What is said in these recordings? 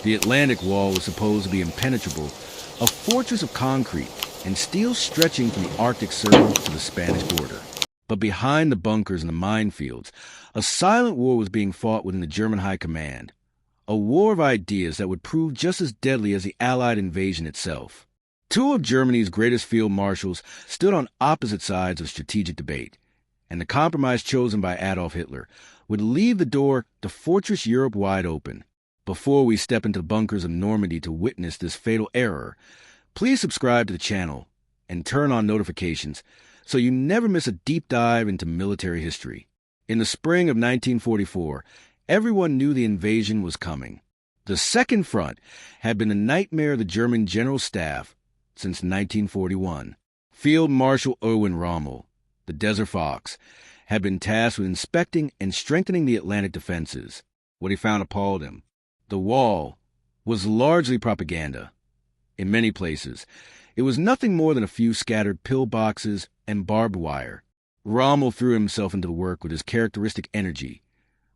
The Atlantic Wall was supposed to be impenetrable, a fortress of concrete and steel stretching from the Arctic Circle to the Spanish border. But behind the bunkers and the minefields, a silent war was being fought within the German High Command, a war of ideas that would prove just as deadly as the Allied invasion itself. Two of Germany's greatest field marshals stood on opposite sides of strategic debate, and the compromise chosen by Adolf Hitler would leave the door to Fortress Europe wide open. Before we step into the bunkers of Normandy to witness this fatal error, please subscribe to the channel and turn on notifications so you never miss a deep dive into military history. In the spring of 1944, everyone knew the invasion was coming. The Second Front had been the nightmare of the German General Staff since 1941. Field Marshal Erwin Rommel, the Desert Fox, had been tasked with inspecting and strengthening the Atlantic defenses. What he found appalled him. The wall was largely propaganda. In many places, it was nothing more than a few scattered pillboxes and barbed wire. Rommel threw himself into the work with his characteristic energy,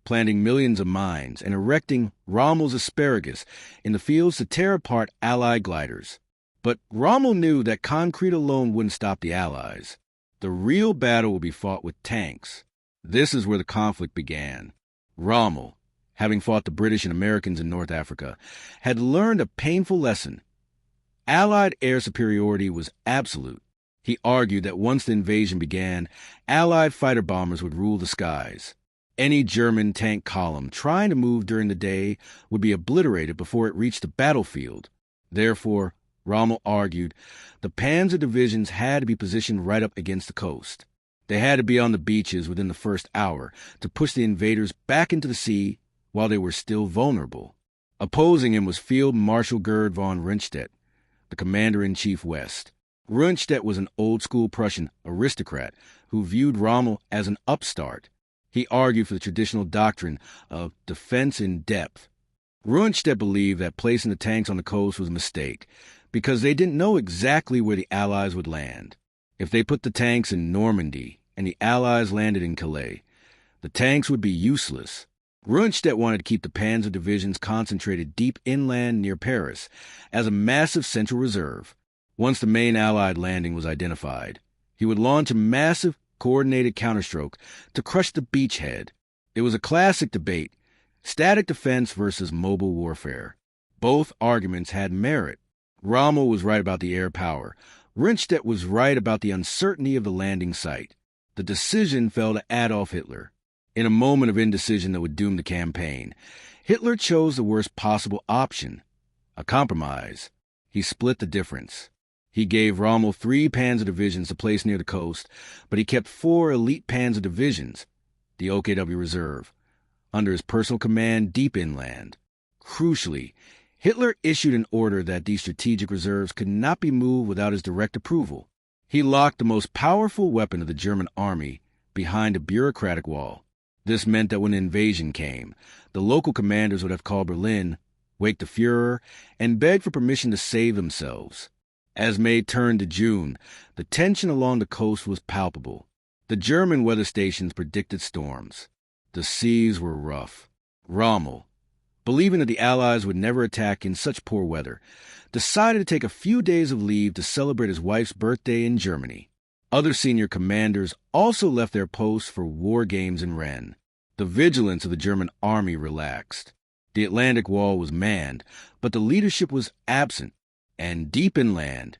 planting millions of mines and erecting Rommel's asparagus in the fields to tear apart Allied gliders. But Rommel knew that concrete alone wouldn't stop the Allies. The real battle would be fought with tanks. This is where the conflict began. Rommel, having fought the British and Americans in North Africa, had learned a painful lesson. Allied air superiority was absolute. He argued that once the invasion began, Allied fighter bombers would rule the skies. Any German tank column trying to move during the day would be obliterated before it reached the battlefield. Therefore, Rommel argued, the Panzer divisions had to be positioned right up against the coast. They had to be on the beaches within the first hour to push the invaders back into the sea while they were still vulnerable. Opposing him was Field Marshal Gerd von Rundstedt, the Commander-in-Chief West. Rundstedt was an old-school Prussian aristocrat who viewed Rommel as an upstart. He argued for the traditional doctrine of defense in depth. Rundstedt believed that placing the tanks on the coast was a mistake because they didn't know exactly where the Allies would land. If they put the tanks in Normandy and the Allies landed in Calais, the tanks would be useless. Rundstedt wanted to keep the Panzer divisions concentrated deep inland near Paris as a massive central reserve. Once the main Allied landing was identified, he would launch a massive, coordinated counterstroke to crush the beachhead. It was a classic debate, static defense versus mobile warfare. Both arguments had merit. Rommel was right about the air power. Rundstedt was right about the uncertainty of the landing site. The decision fell to Adolf Hitler. In a moment of indecision that would doom the campaign, Hitler chose the worst possible option, a compromise. He split the difference. He gave Rommel 3 Panzer divisions to place near the coast, but he kept 4 elite Panzer divisions, the OKW Reserve, under his personal command deep inland. Crucially, Hitler issued an order that these strategic reserves could not be moved without his direct approval. He locked the most powerful weapon of the German army behind a bureaucratic wall. This meant that when the invasion came, the local commanders would have called Berlin, waked the Führer, and begged for permission to save themselves. As May turned to June, the tension along the coast was palpable. The German weather stations predicted storms. The seas were rough. Rommel, believing that the Allies would never attack in such poor weather, decided to take a few days of leave to celebrate his wife's birthday in Germany. Other senior commanders also left their posts for war games in Rennes. The vigilance of the German army relaxed. The Atlantic Wall was manned, but the leadership was absent. And deep inland,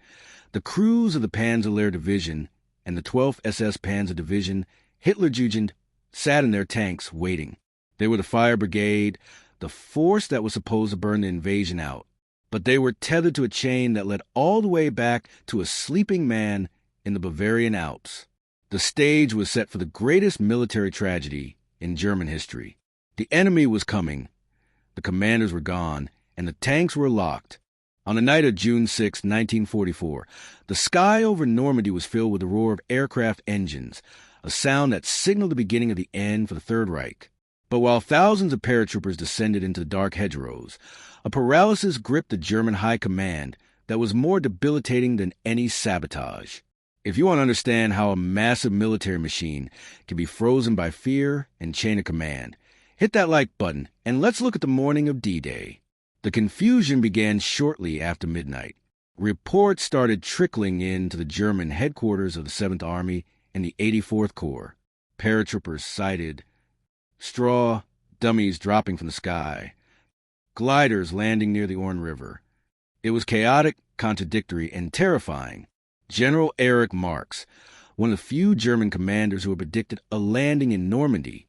the crews of the Panzerlehr Division and the 12th SS Panzer Division, Hitlerjugend, sat in their tanks waiting. They were the fire brigade, the force that was supposed to burn the invasion out. But they were tethered to a chain that led all the way back to a sleeping man in the Bavarian Alps. The stage was set for the greatest military tragedy in German history. The enemy was coming, the commanders were gone, and the tanks were locked. On the night of June 6, 1944, the sky over Normandy was filled with the roar of aircraft engines, a sound that signaled the beginning of the end for the Third Reich. But while thousands of paratroopers descended into the dark hedgerows, a paralysis gripped the German high command that was more debilitating than any sabotage. If you want to understand how a massive military machine can be frozen by fear and chain of command, hit that like button and let's look at the morning of D-Day. The confusion began shortly after midnight. Reports started trickling in to the German headquarters of the 7th Army and the 84th Corps. Paratroopers sighted straw dummies dropping from the sky, gliders landing near the Orne River. It was chaotic, contradictory, and terrifying. General Erich Marx, one of the few German commanders who had predicted a landing in Normandy,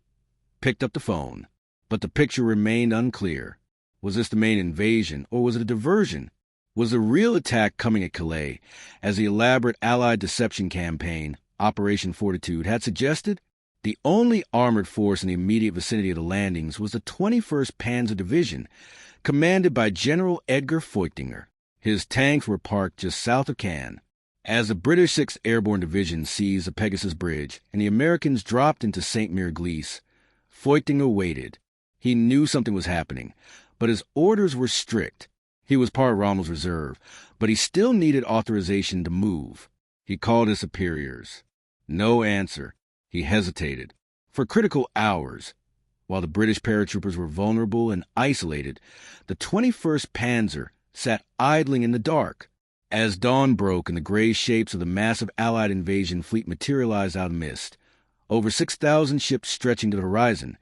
picked up the phone, but the picture remained unclear. Was this the main invasion, or was it a diversion? Was the real attack coming at Calais, as the elaborate Allied deception campaign, Operation Fortitude, had suggested? The only armored force in the immediate vicinity of the landings was the 21st Panzer Division, commanded by General Edgar Feuchtinger. His tanks were parked just south of Caen. As the British 6th Airborne Division seized the Pegasus Bridge and the Americans dropped into Saint-Mere-Glisse, Feuchtinger waited. He knew something was happening, but his orders were strict. He was part of Rommel's reserve, but he still needed authorization to move. He called his superiors. No answer. He hesitated. For critical hours, while the British paratroopers were vulnerable and isolated, the 21st Panzer sat idling in the dark. As dawn broke and the gray shapes of the massive Allied invasion fleet materialized out of the mist, over 6,000 ships stretching to the horizon,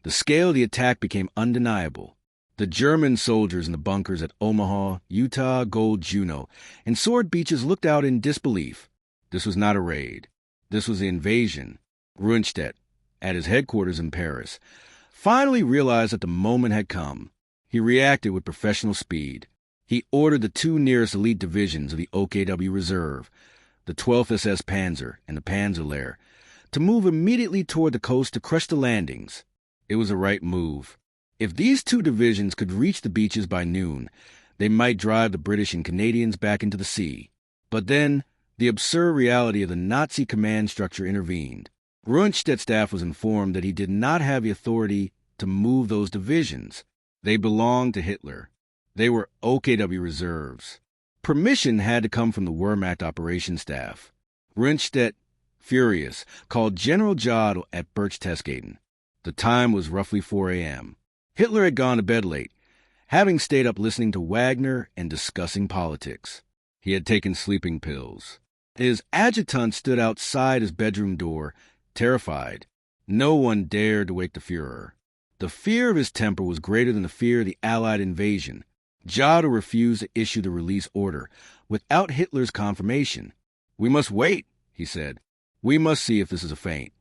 the scale of the attack became undeniable. The German soldiers in the bunkers at Omaha, Utah, Gold, Juno, and Sword Beaches looked out in disbelief. This was not a raid. This was the invasion. Rundstedt, at his headquarters in Paris, finally realized that the moment had come. He reacted with professional speed. He ordered the 2 nearest elite divisions of the OKW Reserve, the 12th SS Panzer and the Panzerlehr, to move immediately toward the coast to crush the landings. It was the right move. If these 2 divisions could reach the beaches by noon, they might drive the British and Canadians back into the sea. But then, the absurd reality of the Nazi command structure intervened. Rundstedt's staff was informed that he did not have the authority to move those divisions. They belonged to Hitler. They were OKW reserves. Permission had to come from the Wehrmacht operations staff. Rundstedt, furious, called General Jodl at Berchtesgaden. The time was roughly 4 a.m. Hitler had gone to bed late, having stayed up listening to Wagner and discussing politics. He had taken sleeping pills. His adjutant stood outside his bedroom door, terrified. No one dared to wake the Führer. The fear of his temper was greater than the fear of the Allied invasion. Jodl refused to issue the release order without Hitler's confirmation. "We must wait," he said. "We must see if this is a feint."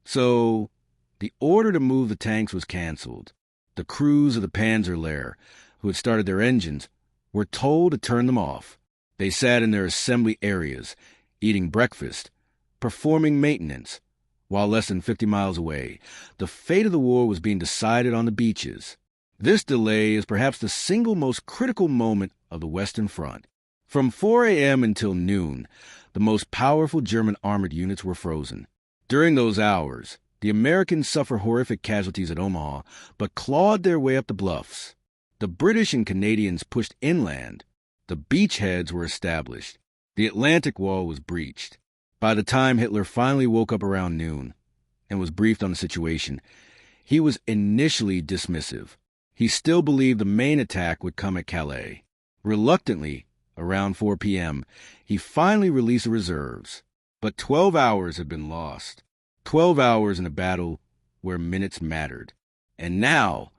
So, the order to move the tanks was canceled. The crews of the Panzerlehr, who had started their engines, were told to turn them off. They sat in their assembly areas, eating breakfast, performing maintenance, while less than 50 miles away, the fate of the war was being decided on the beaches. This delay is perhaps the single most critical moment of the Western Front. From 4 a.m. until noon, the most powerful German armored units were frozen. During those hours, the Americans suffered horrific casualties at Omaha, but clawed their way up the bluffs. The British and Canadians pushed inland. The beachheads were established. The Atlantic Wall was breached. By the time Hitler finally woke up around noon and was briefed on the situation, he was initially dismissive. He still believed the main attack would come at Calais. Reluctantly, around 4 p.m., he finally released the reserves. But 12 hours had been lost. 12 hours in a battle where minutes mattered. And now,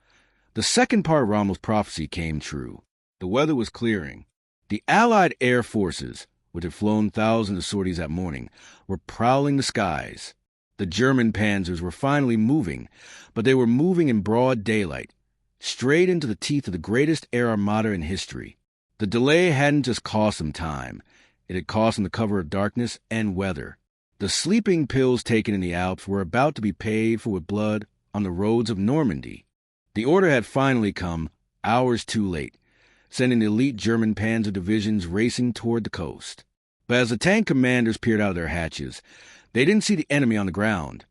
the second part of Rommel's prophecy came true. The weather was clearing. The Allied air forces, which had flown thousands of sorties that morning, were prowling the skies. The German panzers were finally moving, but they were moving in broad daylight, straight into the teeth of the greatest air armada in history. The delay hadn't just cost them time. It had cost them the cover of darkness and weather. The sleeping pills taken in the Alps were about to be paid for with blood on the roads of Normandy. The order had finally come, hours too late, sending the elite German panzer divisions racing toward the coast. But as the tank commanders peered out of their hatches, they didn't see the enemy on the ground.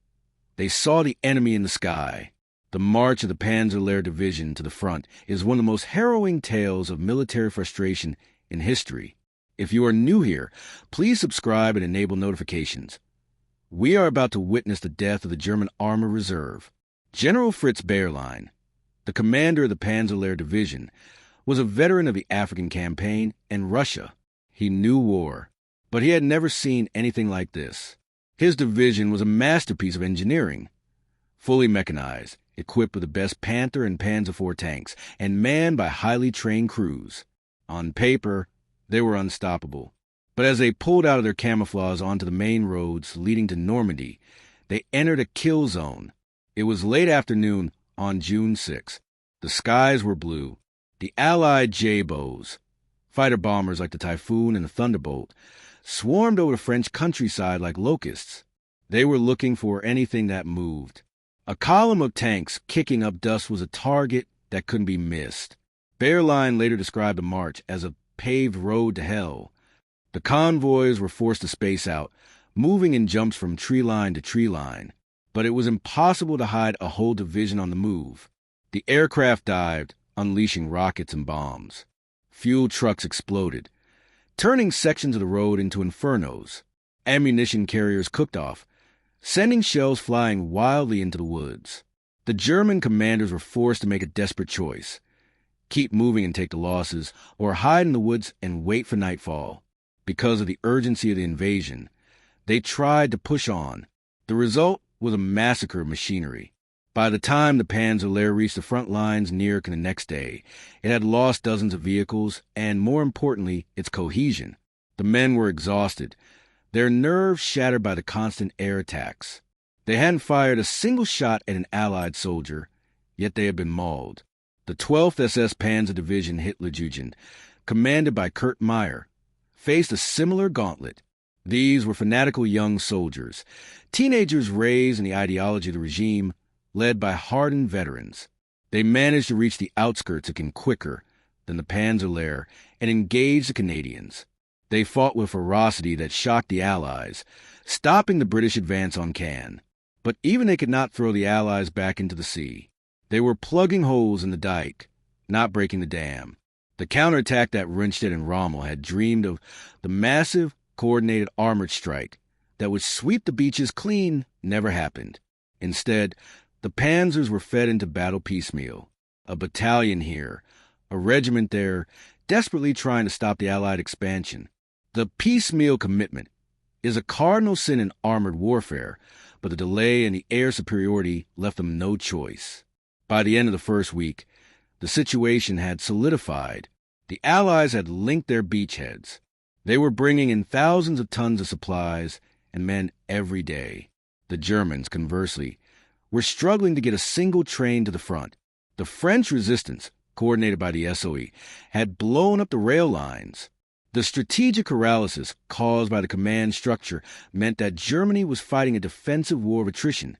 They saw the enemy in the sky. The march of the Panzerlehr division to the front is one of the most harrowing tales of military frustration in history. If you are new here, please subscribe and enable notifications. We are about to witness the death of the German Armor Reserve. General Fritz Bayerlein, the commander of the Panzerlehr division, was a veteran of the African campaign and Russia. He knew war, but he had never seen anything like this. His division was a masterpiece of engineering, fully mechanized, equipped with the best Panther and Panzer IV tanks, and manned by highly trained crews. On paper, they were unstoppable. But as they pulled out of their camouflage onto the main roads leading to Normandy, they entered a kill zone. It was late afternoon on June 6. The skies were blue. The Allied J-bows, fighter bombers like the Typhoon and the Thunderbolt, swarmed over the French countryside like locusts. They were looking for anything that moved. A column of tanks kicking up dust was a target that couldn't be missed. Bearline later described the march as a paved road to hell. The convoys were forced to space out, moving in jumps from tree line to tree line. But it was impossible to hide a whole division on the move. The aircraft dived, unleashing rockets and bombs. Fuel trucks exploded, turning sections of the road into infernos. Ammunition carriers cooked off, sending shells flying wildly into the woods. The German commanders were forced to make a desperate choice: keep moving and take the losses, or hide in the woods and wait for nightfall. Because of the urgency of the invasion, they tried to push on. The result was a massacre of machinery. By the time the Panzer Lehr reached the front lines near the next day, it had lost dozens of vehicles and, more importantly, its cohesion. The men were exhausted, their nerves shattered by the constant air attacks. They hadn't fired a single shot at an Allied soldier, yet they had been mauled. The 12th SS Panzer Division Hitlerjugend, commanded by Kurt Meyer, faced a similar gauntlet. These were fanatical young soldiers, teenagers raised in the ideology of the regime, led by hardened veterans. They managed to reach the outskirts of Caen quicker than the Panzer Lehr and engage the Canadians. They fought with ferocity that shocked the Allies, stopping the British advance on Caen. But even they could not throw the Allies back into the sea. They were plugging holes in the dike, not breaking the dam. The counterattack that Rundstedt and Rommel had dreamed of, the massive, coordinated armored strike that would sweep the beaches clean, never happened. Instead, the Panzers were fed into battle piecemeal. A battalion here, a regiment there, desperately trying to stop the Allied expansion. The piecemeal commitment is a cardinal sin in armored warfare, but the delay and the air superiority left them no choice. By the end of the first week, the situation had solidified. The Allies had linked their beachheads. They were bringing in thousands of tons of supplies and men every day. The Germans, conversely, were struggling to get a single train to the front. The French resistance, coordinated by the SOE, had blown up the rail lines. The strategic paralysis caused by the command structure meant that Germany was fighting a defensive war of attrition,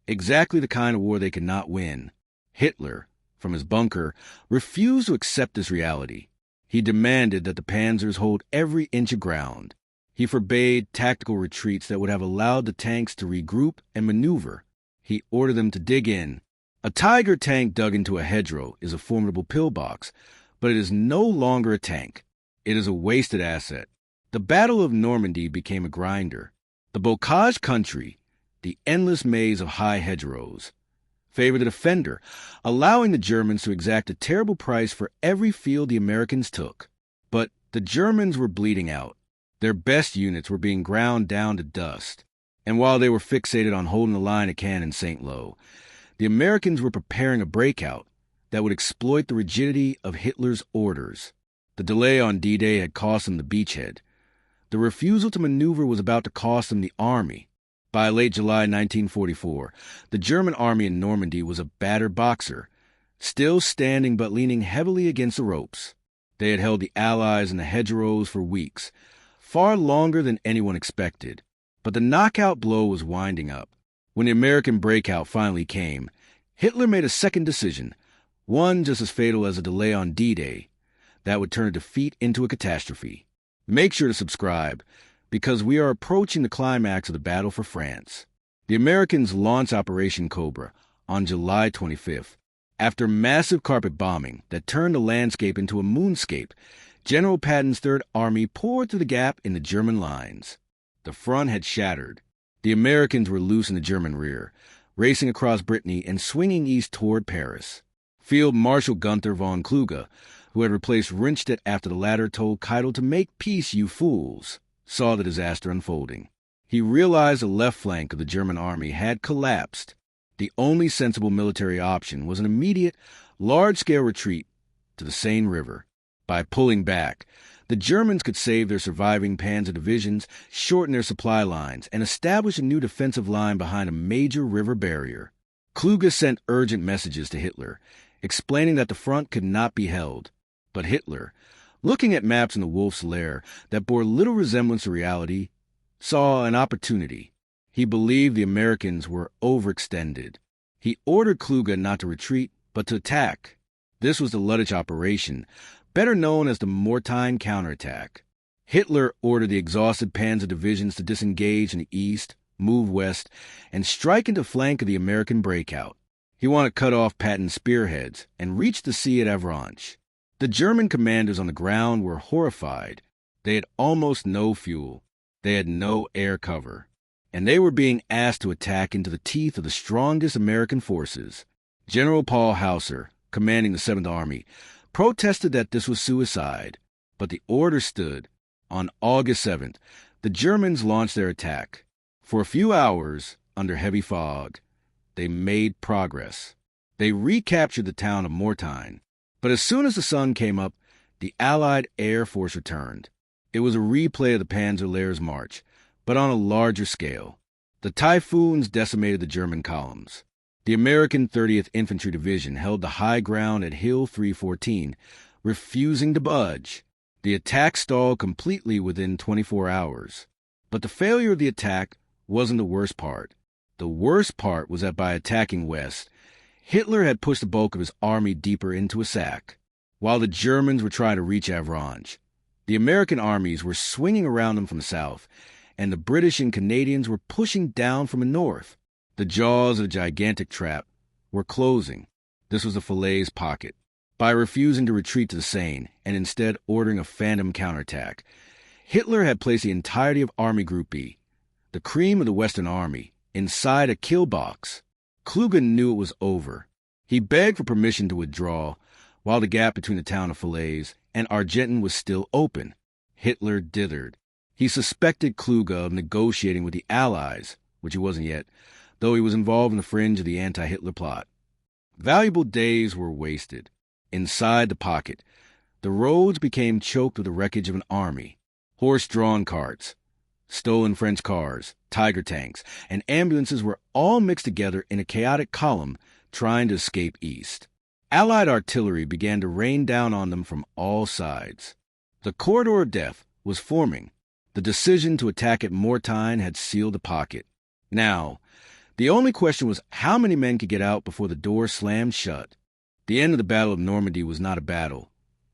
exactly the kind of war they could not win. Hitler, from his bunker, refused to accept this reality. He demanded that the Panzers hold every inch of ground. He forbade tactical retreats that would have allowed the tanks to regroup and maneuver. He ordered them to dig in. A Tiger tank dug into a hedgerow is a formidable pillbox, but it is no longer a tank. It is a wasted asset. The Battle of Normandy became a grinder. The bocage country, the endless maze of high hedgerows, favored the defender, allowing the Germans to exact a terrible price for every field the Americans took. But the Germans were bleeding out. Their best units were being ground down to dust. And while they were fixated on holding the line at Caen and St. Lo, the Americans were preparing a breakout that would exploit the rigidity of Hitler's orders. The delay on D-Day had cost them the beachhead. The refusal to maneuver was about to cost them the army. By late July 1944, the German army in Normandy was a battered boxer, still standing but leaning heavily against the ropes. They had held the Allies in the hedgerows for weeks, far longer than anyone expected. But the knockout blow was winding up. When the American breakout finally came, Hitler made a second decision, one just as fatal as a delay on D-Day, that would turn a defeat into a catastrophe. Make sure to subscribe, because we are approaching the climax of the battle for France. The Americans launched Operation Cobra on July 25th. After massive carpet bombing that turned the landscape into a moonscape, General Patton's Third Army poured through the gap in the German lines. The front had shattered. The Americans were loose in the German rear, racing across Brittany and swinging east toward Paris. Field Marshal Gunther von Kluge, who had replaced Rundstedt after the latter told Keitel to make peace, you fools, saw the disaster unfolding. He realized the left flank of the German army had collapsed. The only sensible military option was an immediate, large-scale retreat to the Seine River. By pulling back, the Germans could save their surviving Panzer divisions, shorten their supply lines, and establish a new defensive line behind a major river barrier. Kluge sent urgent messages to Hitler, explaining that the front could not be held. But Hitler, looking at maps in the Wolf's Lair that bore little resemblance to reality, saw an opportunity. He believed the Americans were overextended. He ordered Kluge not to retreat, but to attack. This was the Luttich operation, better known as the Mortain counterattack. Hitler ordered the exhausted Panzer divisions to disengage in the east, move west, and strike into flank of the American breakout. He wanted to cut off Patton's spearheads and reach the sea at Avranches. The German commanders on the ground were horrified. They had almost no fuel. They had no air cover. And they were being asked to attack into the teeth of the strongest American forces. General Paul Hauser, commanding the 7th Army, protested that this was suicide. But the order stood. On August 7th, the Germans launched their attack. For a few hours, under heavy fog, they made progress. They recaptured the town of Mortain. But as soon as the sun came up, the Allied Air Force returned. It was a replay of the Panzer March, but on a larger scale. The typhoons decimated the German columns. The American 30th Infantry Division held the high ground at Hill 314, refusing to budge. The attack stalled completely within 24 hours. But the failure of the attack wasn't the worst part. The worst part was that by attacking west, Hitler had pushed the bulk of his army deeper into a sack. While the Germans were trying to reach Avranches, the American armies were swinging around them from the south, and the British and Canadians were pushing down from the north. The jaws of the gigantic trap were closing. This was the Falaise pocket. By refusing to retreat to the Seine and instead ordering a phantom counterattack, Hitler had placed the entirety of Army Group B, the cream of the Western Army, inside a kill box. Kluge knew it was over. He begged for permission to withdraw, while the gap between the town of Falaise and Argenton was still open. Hitler dithered. He suspected Kluge of negotiating with the Allies, which he wasn't yet, though he was involved in the fringe of the anti-Hitler plot. Valuable days were wasted. Inside the pocket, the roads became choked with the wreckage of an army. Horse-drawn carts, stolen French cars, Tiger tanks, and ambulances were all mixed together in a chaotic column trying to escape east. Allied artillery began to rain down on them from all sides. The corridor of death was forming. The decision to attack at Mortain had sealed the pocket. Now, the only question was how many men could get out before the door slammed shut. The end of the Battle of Normandy was not a battle.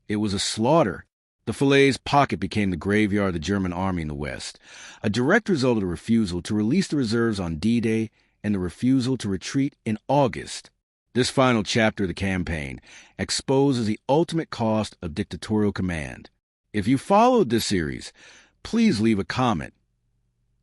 It was a slaughter. The Falaise pocket became the graveyard of the German army in the West, a direct result of the refusal to release the reserves on D-Day and the refusal to retreat in August. This final chapter of the campaign exposes the ultimate cost of dictatorial command. If you followed this series, please leave a comment.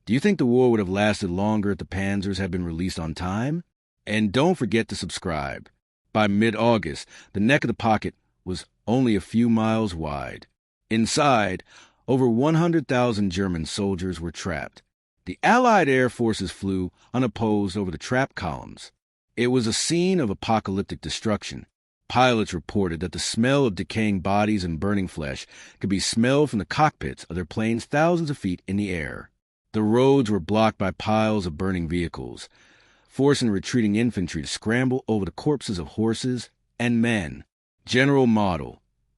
Do you think the war would have lasted longer if the Panzers had been released on time? And don't forget to subscribe. By mid-August, the neck of the pocket was only a few miles wide. Inside, over 100,000 German soldiers were trapped. The Allied air forces flew unopposed over the trap columns. It was a scene of apocalyptic destruction. Pilots reported that the smell of decaying bodies and burning flesh could be smelled from the cockpits of their planes thousands of feet in the air. The roads were blocked by piles of burning vehicles, forcing retreating infantry to scramble over the corpses of horses and men. General Mortain,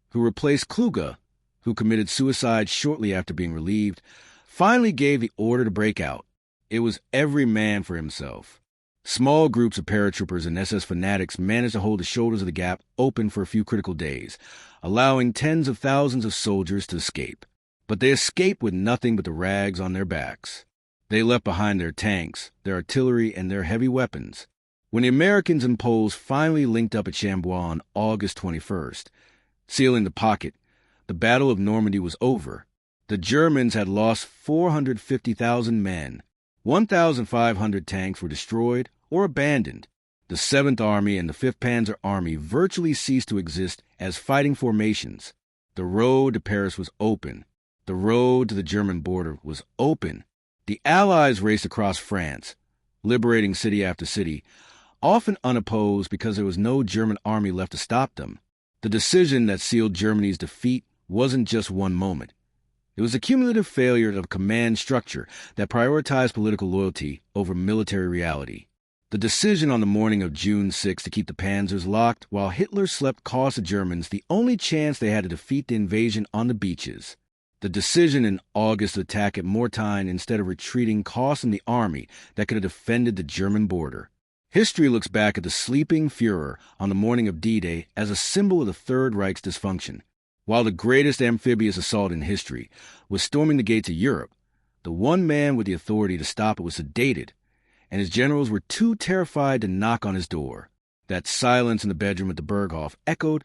who replaced Kluge, who committed suicide shortly after being relieved, finally gave the order to break out. It was every man for himself. Small groups of paratroopers and SS fanatics managed to hold the shoulders of the gap open for a few critical days, allowing tens of thousands of soldiers to escape. But they escaped with nothing but the rags on their backs. They left behind their tanks, their artillery, and their heavy weapons. When the Americans and Poles finally linked up at Chambois on August 21st, sealing the pocket, the Battle of Normandy was over. The Germans had lost 450,000 men. 1,500 tanks were destroyed or abandoned. The 7th Army and the 5th Panzer Army virtually ceased to exist as fighting formations. The road to Paris was open. The road to the German border was open. The Allies raced across France, liberating city after city, often unopposed because there was no German army left to stop them. The decision that sealed Germany's defeat wasn't just one moment. It was a cumulative failure of command structure that prioritized political loyalty over military reality. The decision on the morning of June 6 to keep the Panzers locked while Hitler slept cost the Germans the only chance they had to defeat the invasion on the beaches. The decision in August to attack at Mortain instead of retreating cost them the army that could have defended the German border. History looks back at the sleeping Führer on the morning of D-Day as a symbol of the Third Reich's dysfunction. While the greatest amphibious assault in history was storming the gates of Europe, the one man with the authority to stop it was sedated, and his generals were too terrified to knock on his door. That silence in the bedroom at the Berghof echoed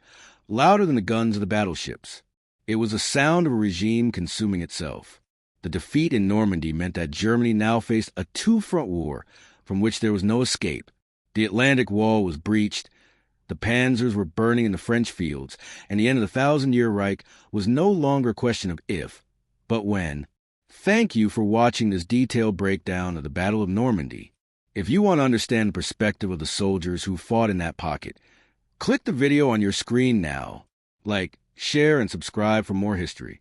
louder than the guns of the battleships. It was the sound of a regime consuming itself. The defeat in Normandy meant that Germany now faced a two-front war from which there was no escape. The Atlantic Wall was breached, the Panzers were burning in the French fields, and the end of the 1,000-year Reich was no longer a question of if, but when. Thank you for watching this detailed breakdown of the Battle of Normandy. If you want to understand the perspective of the soldiers who fought in that pocket, click the video on your screen now. Like, share, and subscribe for more history.